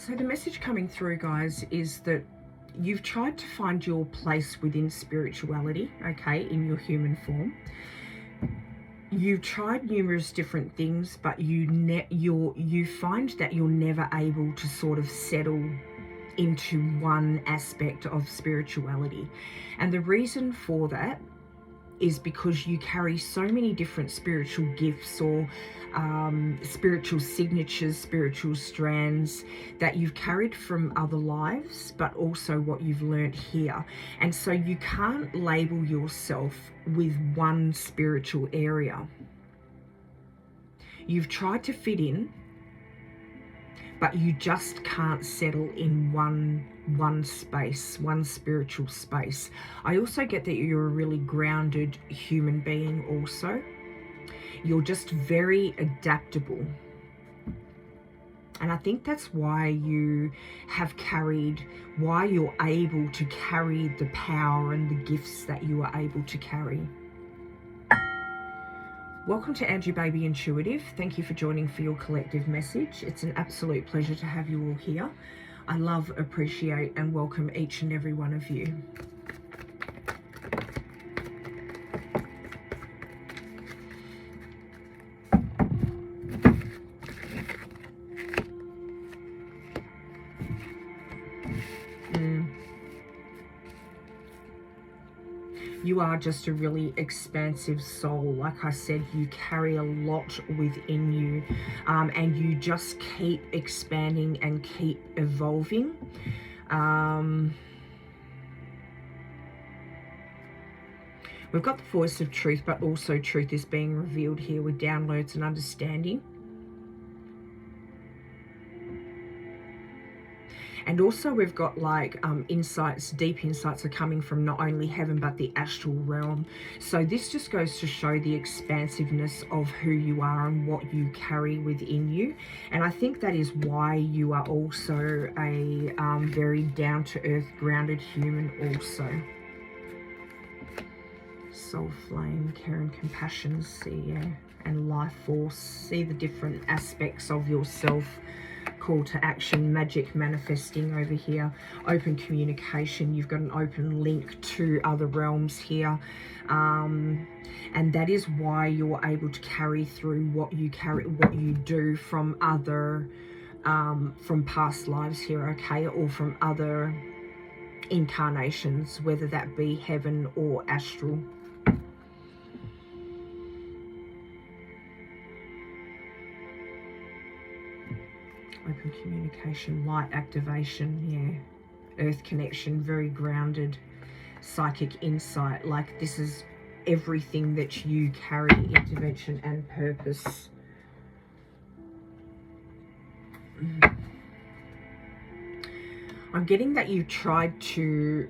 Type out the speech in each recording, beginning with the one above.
So the message coming through, guys, is that you've tried to find your place within spirituality, okay, in your human form. You've tried numerous different things, but you find that you're never able to sort of settle into one aspect of spirituality. And the reason for that is because you carry so many different spiritual gifts or spiritual signatures, spiritual strands that you've carried from other lives, but also what you've learned here. And so you can't label yourself with one spiritual area. You've tried to fit in, but you just can't settle in one space, one spiritual space. I also get that you're a really grounded human being also. You're just very adaptable. And I think that's why you have carried, why you're able to carry the power and the gifts that you are able to carry. Welcome to Angie Baby Intuitive. Thank you for joining for your collective message. It's an absolute pleasure to have you all here. I love, appreciate, and welcome each and every one of you. You are just a really expansive soul. Like I said, you carry a lot within you, and you just keep expanding and keep evolving. We've got the voice of truth, but also truth is being revealed here with downloads and understanding. And also we've got like insights, deep insights are coming from not only heaven, but the astral realm. So this just goes to show the expansiveness of who you are and what you carry within you. And I think that is why you are also a very down-to-earth, grounded human also. Soul flame, care and compassion, see, and life force. See the different aspects of yourself. Call to action, magic manifesting over here, open communication. You've got an open link to other realms here, and that is why you're able to carry through what you do from other from past lives here, okay, or from other incarnations, whether that be heaven or astral. Open communication, light activation, earth connection, very grounded, psychic insight. Like this is everything that you carry, intervention and purpose. I'm getting that you've tried to,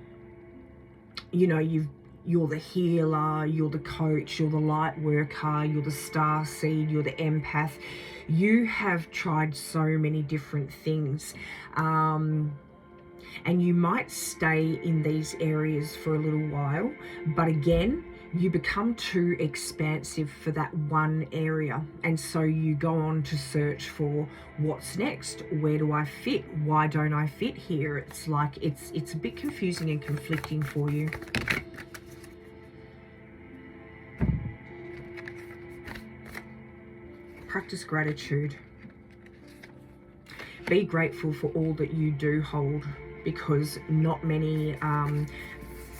you're the healer, you're the coach, you're the light worker, you're the star seed, you're the empath. You have tried so many different things. And you might stay in these areas for a little while, but again, you become too expansive for that one area. And so you go on to search for what's next. Where do I fit? Why don't I fit here? It's like, it's a bit confusing and conflicting for you. Practice gratitude. Be grateful for all that you do hold, because not many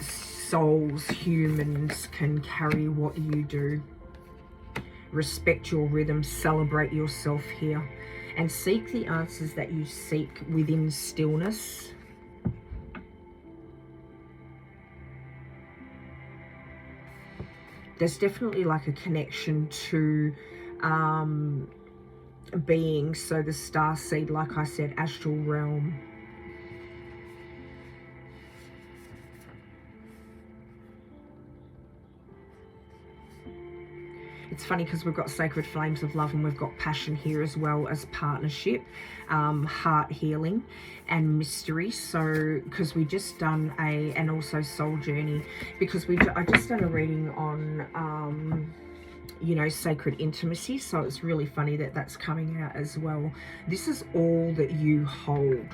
souls, humans, can carry what you do. Respect your rhythm, celebrate yourself here, and seek the answers that you seek within stillness. There's definitely like a connection to being, so the star seed, like I said, astral realm. It's funny because we've got sacred flames of love and we've got passion here as well as partnership, heart healing and mystery. So because we just done and also soul journey, because I just done a reading on you know, sacred intimacy. So it's really funny that that's coming out as well. This is all that you hold.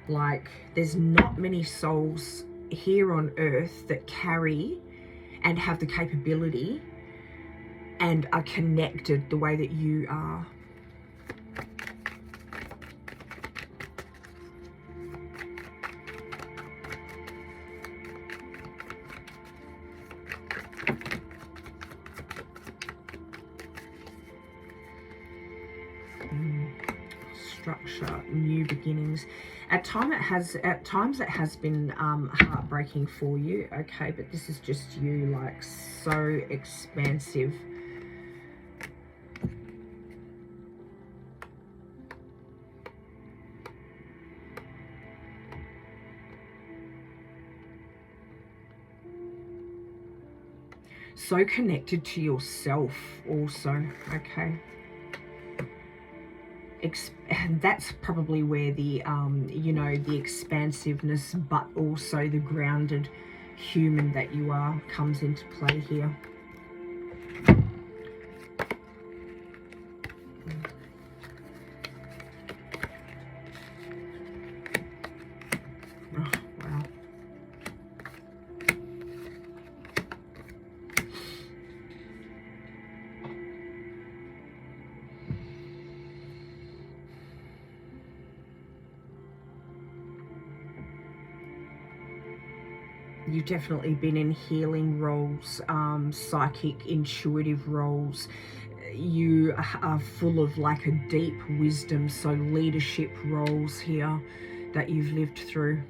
Like, there's not many souls here on earth that carry and have the capability and are connected the way that you are. Structure, new beginnings. At times it has been heartbreaking for you, okay, but this is just you, like, so expansive. So connected to yourself also, okay. And that's probably where the you know, the expansiveness, but also the grounded human that you are, comes into play here. Oh, wow. You've definitely been in healing roles, psychic, intuitive roles. You are full of like a deep wisdom, so leadership roles here that you've lived through.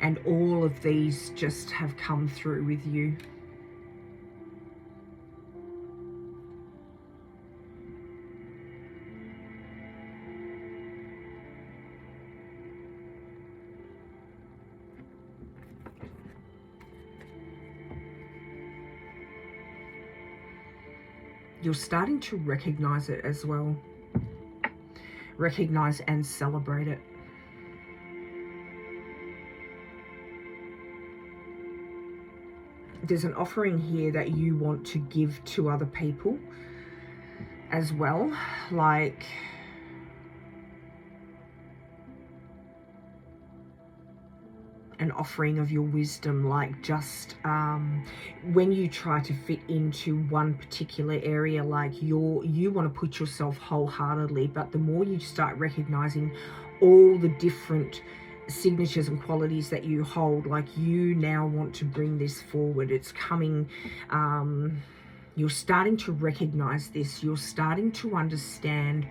And all of these just have come through with you. You're starting to recognize it as well. Recognize and celebrate it. There's an offering here that you want to give to other people as well, like an offering of your wisdom, like just when you try to fit into one particular area, like you want to put yourself wholeheartedly, but the more you start recognizing all the different signatures and qualities that you hold, like you now want to bring this forward. It's coming, you're starting to recognize this, you're starting to understand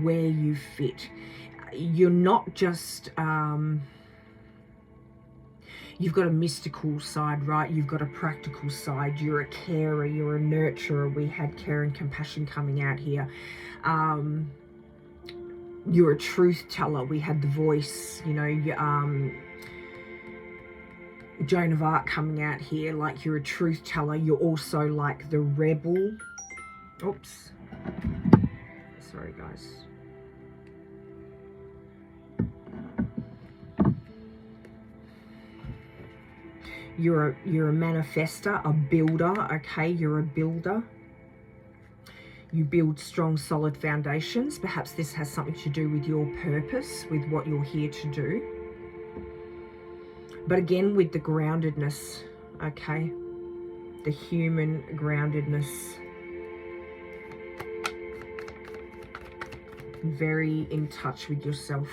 where you fit. You're not just you've got a mystical side, right? You've got a practical side. You're a carer, you're a nurturer. We had care and compassion coming out here. You're a truth teller. We had the voice, you know, Joan of Arc coming out here. Like, you're a truth teller. You're also like the rebel. Oops. Sorry, guys. You're a manifester, a builder, okay? You're a builder. You build strong, solid foundations. Perhaps this has something to do with your purpose, with what you're here to do. But again, with the groundedness, okay? The human groundedness. Very in touch with yourself.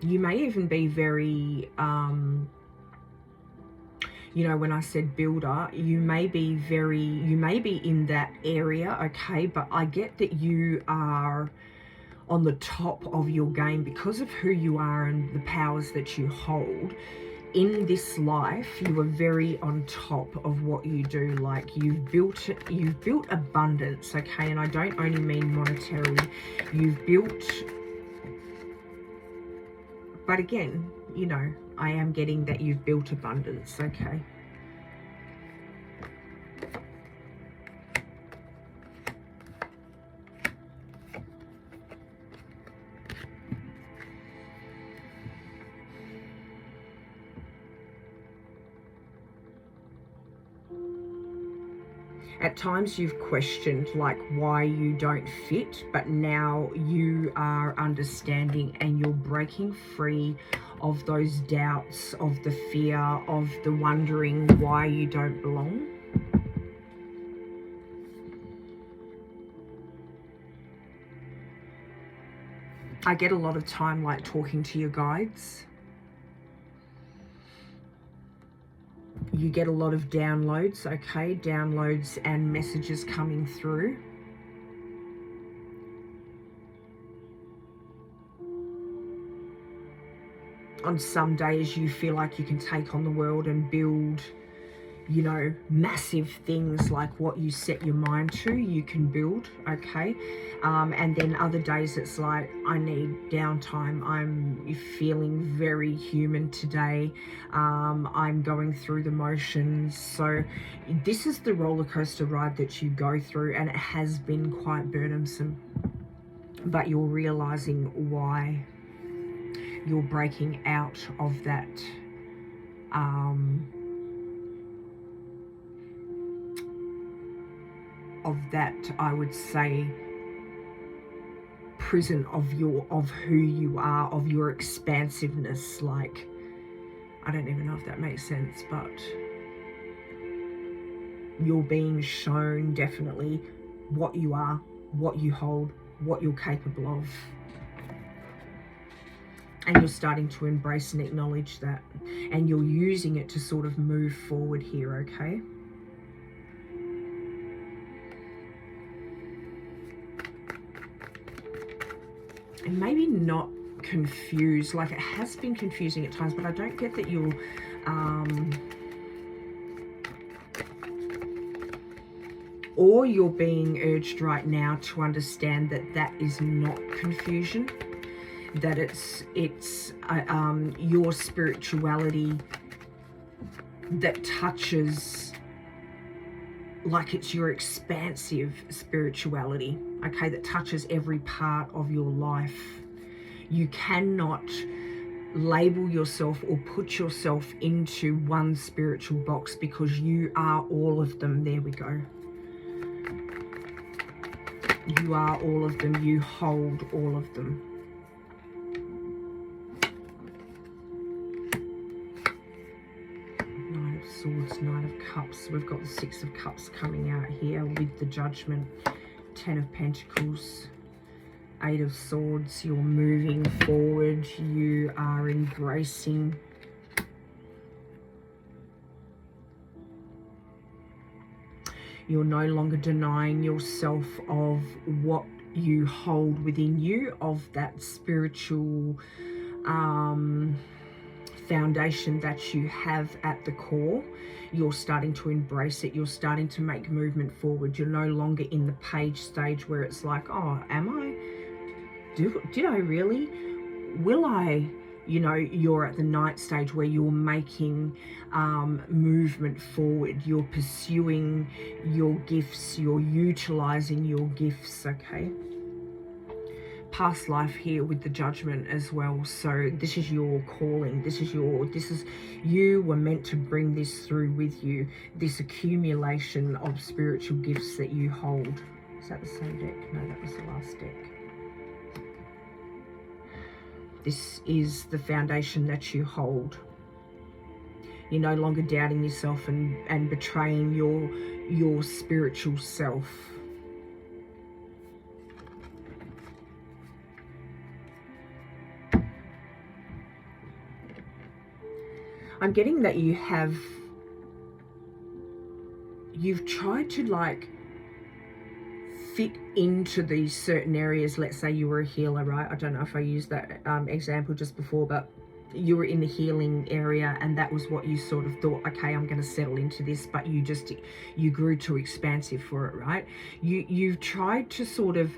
You may even be very, you know, when I said builder, you may be in that area, okay? But I get that you are on the top of your game because of who you are and the powers that you hold. In this life, you are very on top of what you do. Like, you've built abundance, okay? And I don't only mean monetarily. You've built, but again, you know, I am getting that you've built abundance, okay? At times you've questioned like why you don't fit, but now you are understanding and you're breaking free of those doubts, of the fear, of the wondering why you don't belong. I get a lot of time like talking to your guides. You get a lot of downloads, okay? Downloads and messages coming through. On some days you feel like you can take on the world and build, you know, massive things like what you set your mind to, you can build, okay? And then other days it's like, I need downtime. I'm feeling very human today. I'm going through the motions. So this is the roller coaster ride that you go through, and it has been quite burdensome, but you're realizing why. You're breaking out of that I would say prison of who you are, of your expansiveness. Like, I don't even know if that makes sense, but you're being shown definitely what you are, what you hold, what you're capable of. And you're starting to embrace and acknowledge that. And you're using it to sort of move forward here, okay? And maybe not confused. Like, it has been confusing at times, but I don't get that you're... or you're being urged right now to understand that that is not confusion. That it's your spirituality that touches, like it's your expansive spirituality, okay, that touches every part of your life. You cannot label yourself or put yourself into one spiritual box, because you are all of them. There we go. You are all of them. You hold all of them. Swords, Knight of Cups. We've got the Six of Cups coming out here with the Judgment. 10 of Pentacles. 8 of Swords. You're moving forward. You are embracing. You're no longer denying yourself of what you hold within you, of that spiritual foundation that you have at the core. You're starting to embrace it. You're starting to make movement forward. You're no longer in the page stage where it's like, oh, am I? Did I really? Will I? You know, you're at the Knight stage where you're making movement forward. You're pursuing your gifts. You're utilizing your gifts, okay? Past life here with the Judgment as well. So this is your calling. This is you were meant to bring this through with you, this accumulation of spiritual gifts that you hold. Is that the same deck? No, that was the last deck. This is the foundation that you hold. You're no longer doubting yourself and betraying your spiritual self. I'm getting that you've tried to like fit into these certain areas. Let's say you were a healer, right? I don't know if I used that example just before, but you were in the healing area and that was what you sort of thought, okay, I'm going to settle into this, but you grew too expansive for it, right? You've tried to sort of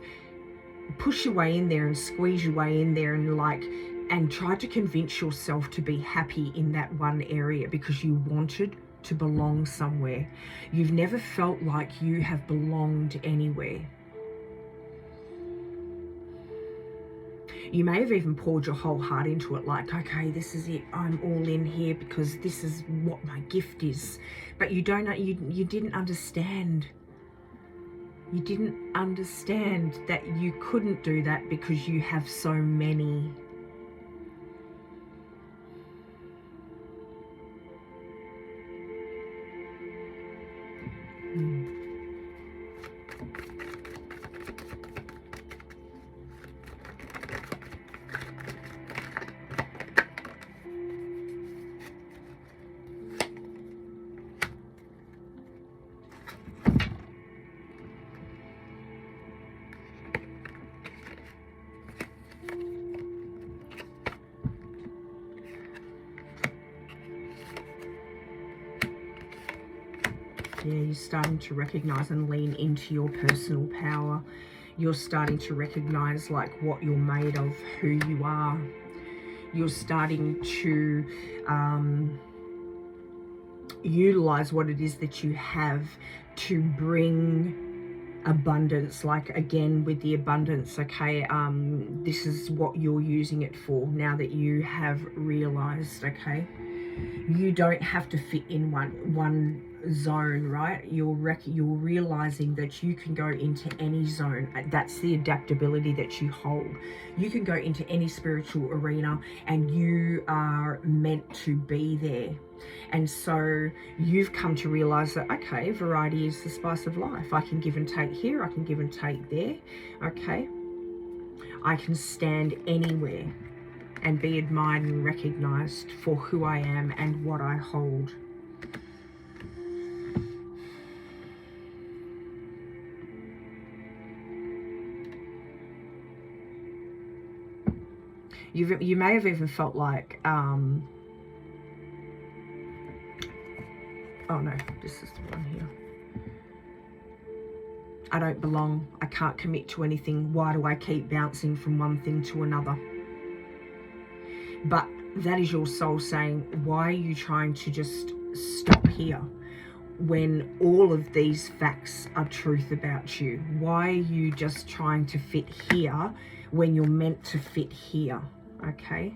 push your way in there and squeeze your way in there and try to convince yourself to be happy in that one area because you wanted to belong somewhere. You've never felt like you have belonged anywhere. You may have even poured your whole heart into it, like, okay, this is it. I'm all in here because this is what my gift is. But you don't know, you didn't understand You didn't understand that you couldn't do that because you have so many. Yeah, you're starting to recognize and lean into your personal power. You're starting to recognize like what you're made of, who you are. You're starting to utilize what it is that you have to bring abundance. Like again with the abundance, okay, this is what you're using it for now that you have realized, okay, you don't have to fit in one zone, right? You're realizing that you can go into any zone. That's the adaptability that you hold. You can go into any spiritual arena and you are meant to be there. And so you've come to realize that, okay, variety is the spice of life. I can give and take here, I can give and take there, okay? I can stand anywhere and be admired and recognized for who I am and what I hold. You may have even felt like, oh no, this is the one here. I don't belong. I can't commit to anything. Why do I keep bouncing from one thing to another? But that is your soul saying, why are you trying to just stop here when all of these facts are truth about you? Why are you just trying to fit here when you're meant to fit here? Okay.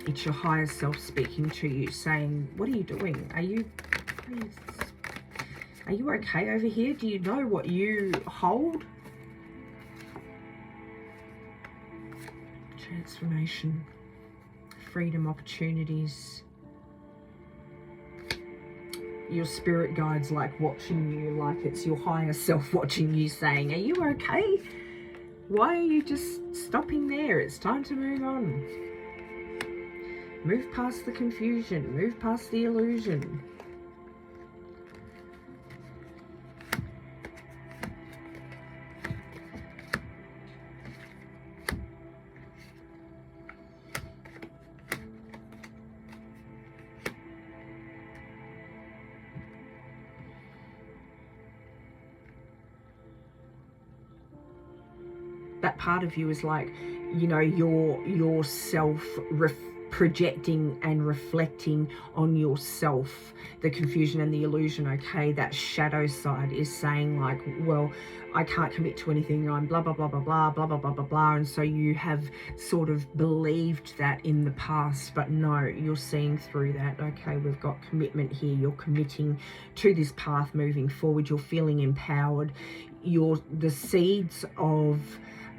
It's your higher self speaking to you, saying, what are you doing? Are you okay over here? Do you know what you hold? Transformation, freedom, opportunities. Your spirit guide's like watching you, like it's your higher self watching you, saying, are you okay? Why are you just stopping there? It's time to move on. Move past the confusion, move past the illusion. That part of you is like, you know, your self projecting and reflecting on yourself, the confusion and the illusion, okay? That shadow side is saying like, well, I can't commit to anything, I'm blah, blah, blah, blah, blah, blah, blah, blah, blah, blah. And so you have sort of believed that in the past, but no, you're seeing through that, okay? We've got commitment here. You're committing to this path moving forward. You're feeling empowered. The seeds of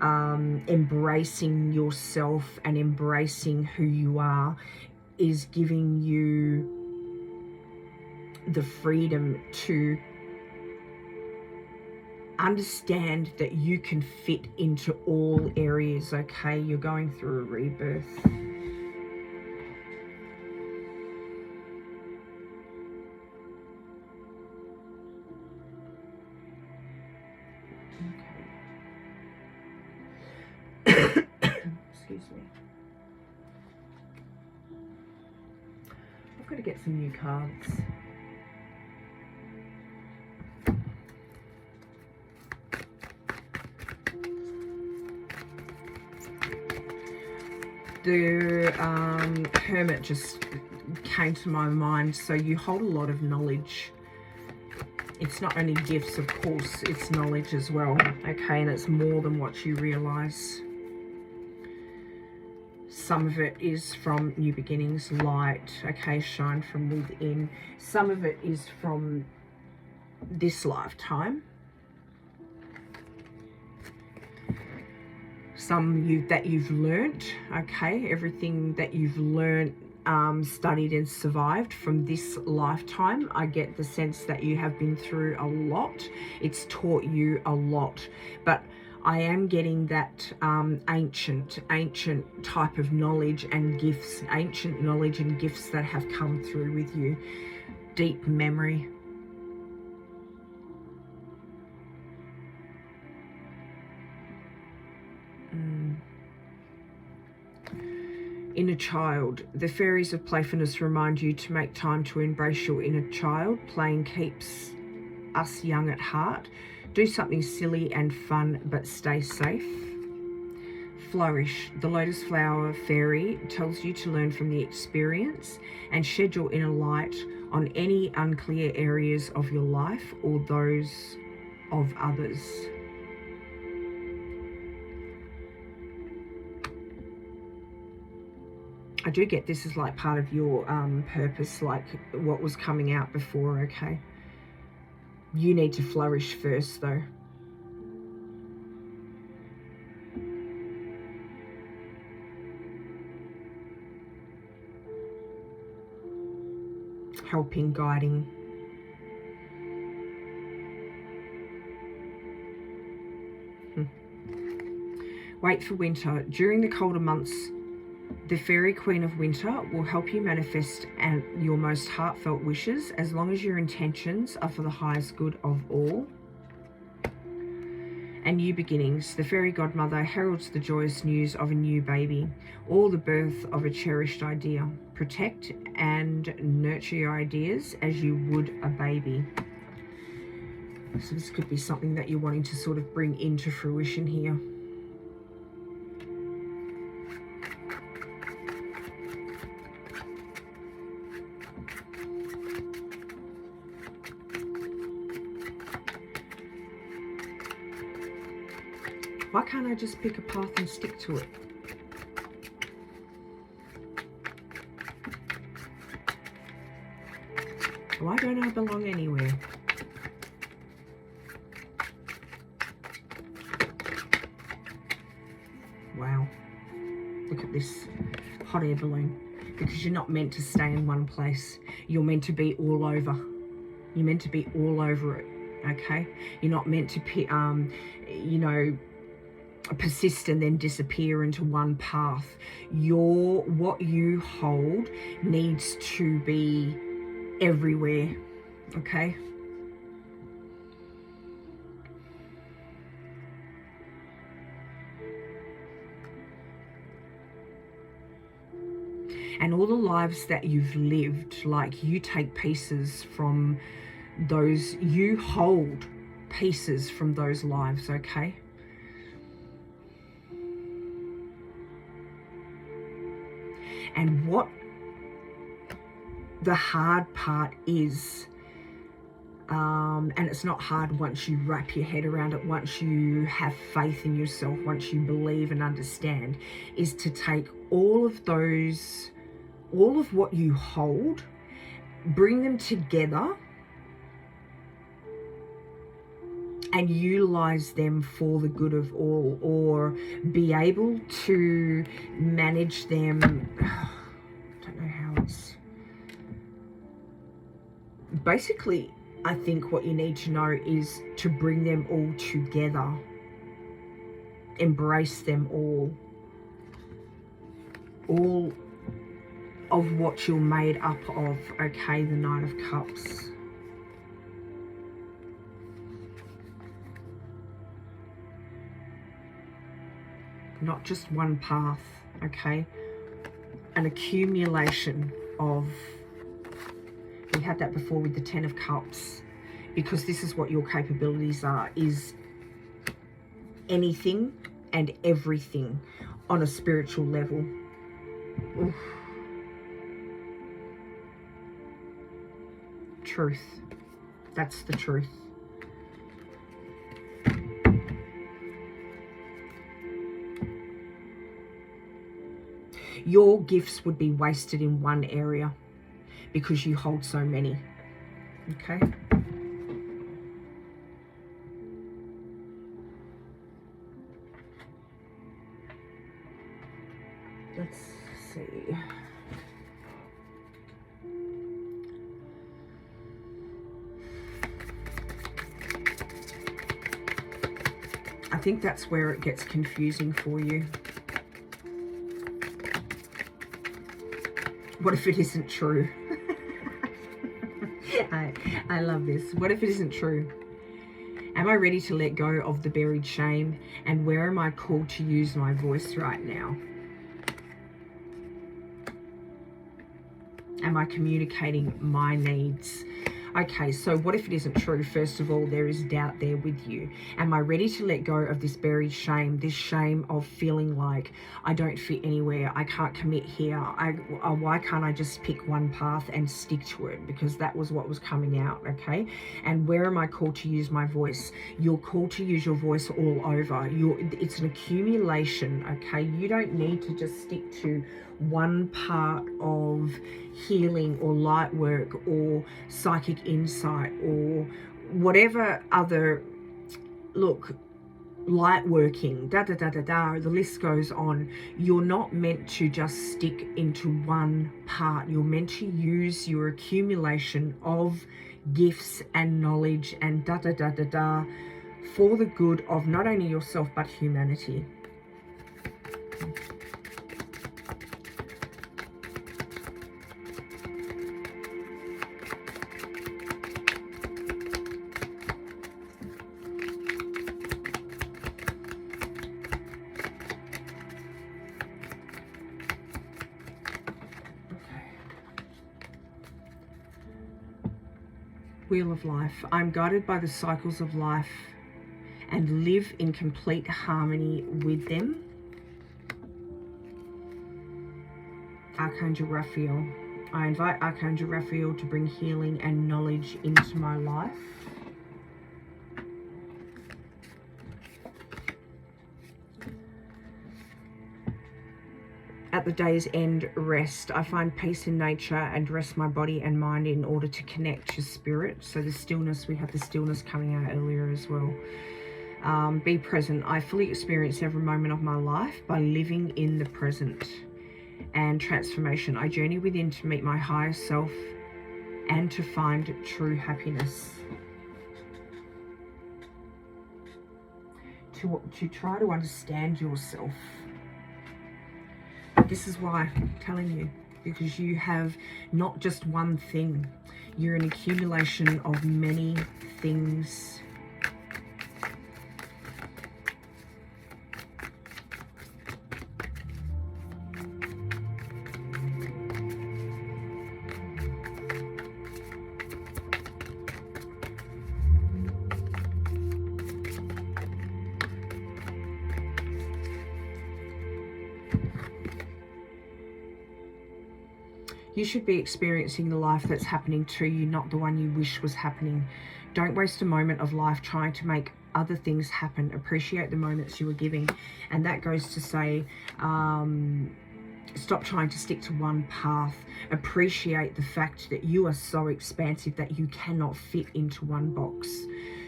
embracing yourself and embracing who you are is giving you the freedom to understand that you can fit into all areas, okay? You're going through a rebirth. Excuse me. I've got to get some new cards. The Hermit just came to my mind. So you hold a lot of knowledge. It's not only gifts, of course, it's knowledge as well, okay? And it's more than what you realize. Some of it is from new beginnings, light, okay, shine from within. Some of it is from this lifetime. Some that you've learnt, okay, everything that you've learnt, studied and survived from this lifetime. I get the sense that you have been through a lot. It's taught you a lot, but I am getting that ancient type of knowledge and gifts, ancient knowledge and gifts that have come through with you. Deep memory. Inner child. The fairies of playfulness remind you to make time to embrace your inner child. Playing keeps us young at heart. Do something silly and fun, but stay safe. Flourish. The lotus flower fairy tells you to learn from the experience and shed your inner light on any unclear areas of your life or those of others. I do get this is like part of your purpose, like what was coming out before, okay? You need to flourish first, though. Helping, guiding. Wait for winter. During the colder months, the fairy queen of winter will help you manifest your most heartfelt wishes as long as your intentions are for the highest good of all. And new beginnings. The fairy godmother heralds the joyous news of a new baby or the birth of a cherished idea. Protect and nurture your ideas as you would a baby. So this could be something that you're wanting to sort of bring into fruition here. Why can't I just pick a path and stick to it? Why don't I belong anywhere? Wow. Look at this hot air balloon. Because you're not meant to stay in one place. You're meant to be all over. You're meant to be all over it, okay? You're not meant to, you know, persist and then disappear into one path. What you hold needs to be everywhere, okay? And all the lives that you've lived, like you take pieces from those, you hold pieces from those lives, okay? And what the hard part is, and it's not hard once you wrap your head around it, once you have faith in yourself, once you believe and understand, is to take all of those, all of what you hold, bring them together and utilize them for the good of all, or be able to manage them. I don't know how it's... Basically, I think what you need to know is to bring them all together. Embrace them all. All of what you're made up of, okay? The Nine of Cups. Not just one path, okay? An accumulation of... We had that before with the Ten of Cups, because this is what your capabilities are, is anything and everything on a spiritual level. Oof. Truth. That's the truth. Your gifts would be wasted in one area because you hold so many. Okay? Let's see. I think that's where it gets confusing for you. What if it isn't true? I love this. What if it isn't true? Am I ready to let go of the buried shame? And where am I called to use my voice right now? Am I communicating my needs? Okay, so what if it isn't true? First of all, there is doubt there with you. Am I ready to let go of this buried shame? This shame of feeling like I don't fit anywhere. I can't commit here. Why can't I just pick one path and stick to it? Because that was what was coming out, okay? And where am I called to use my voice? You're called to use your voice all over. It's an accumulation, okay? You don't need to just stick to one part of healing or light work or psychic insight or whatever other, look, light working, the list goes on. You're not meant to just stick into one part. You're meant to use your accumulation of gifts and knowledge and for the good of not only yourself but humanity. Wheel of Life. I'm guided by the cycles of life and live in complete harmony with them. Archangel Raphael. I invite Archangel Raphael to bring healing and knowledge into my life. At the day's end, rest. I find peace in nature and rest my body and mind in order to connect to spirit. So the stillness, we have the stillness coming out earlier as well. Be present. I fully experience every moment of my life by living in the present. And transformation. I journey within to meet my higher self and to find true happiness. To try to understand yourself. This is why I'm telling you, because you have not just one thing. You're an accumulation of many things. You should be experiencing the life that's happening to you, not the one you wish was happening. Don't waste a moment of life trying to make other things happen. Appreciate the moments you are giving. And that goes to say, stop trying to stick to one path. Appreciate the fact that you are so expansive that you cannot fit into one box.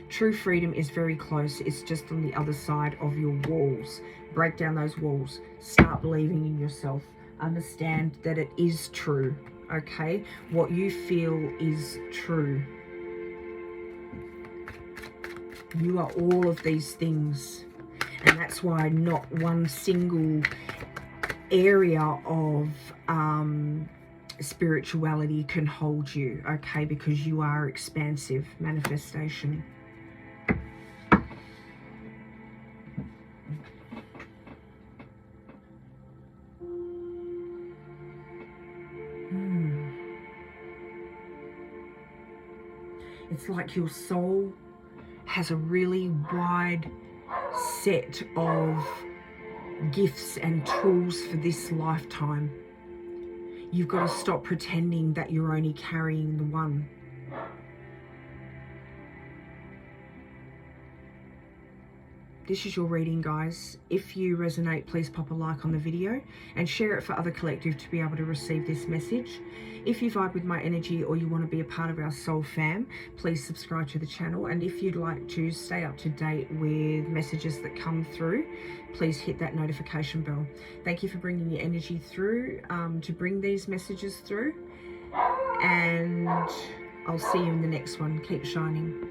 True freedom is very close. It's just on the other side of your walls. Break down those walls. Start believing in yourself. Understand that it is true, okay? What you feel is true. You are all of these things. And that's why not one single area of spirituality can hold you, okay? Because you are expansive manifestation. It's like your soul has a really wide set of gifts and tools for this lifetime. You've got to stop pretending that you're only carrying the one. this is your reading, guys. If you resonate, please pop a like on the video and share it for other collective to be able to receive this message. If you vibe with my energy or you want to be a part of our soul fam, please subscribe to the channel. And if you'd like to stay up to date with messages that come through, please hit that notification bell. Thank you for bringing your energy through to bring these messages through. And I'll see you in the next one. Keep shining.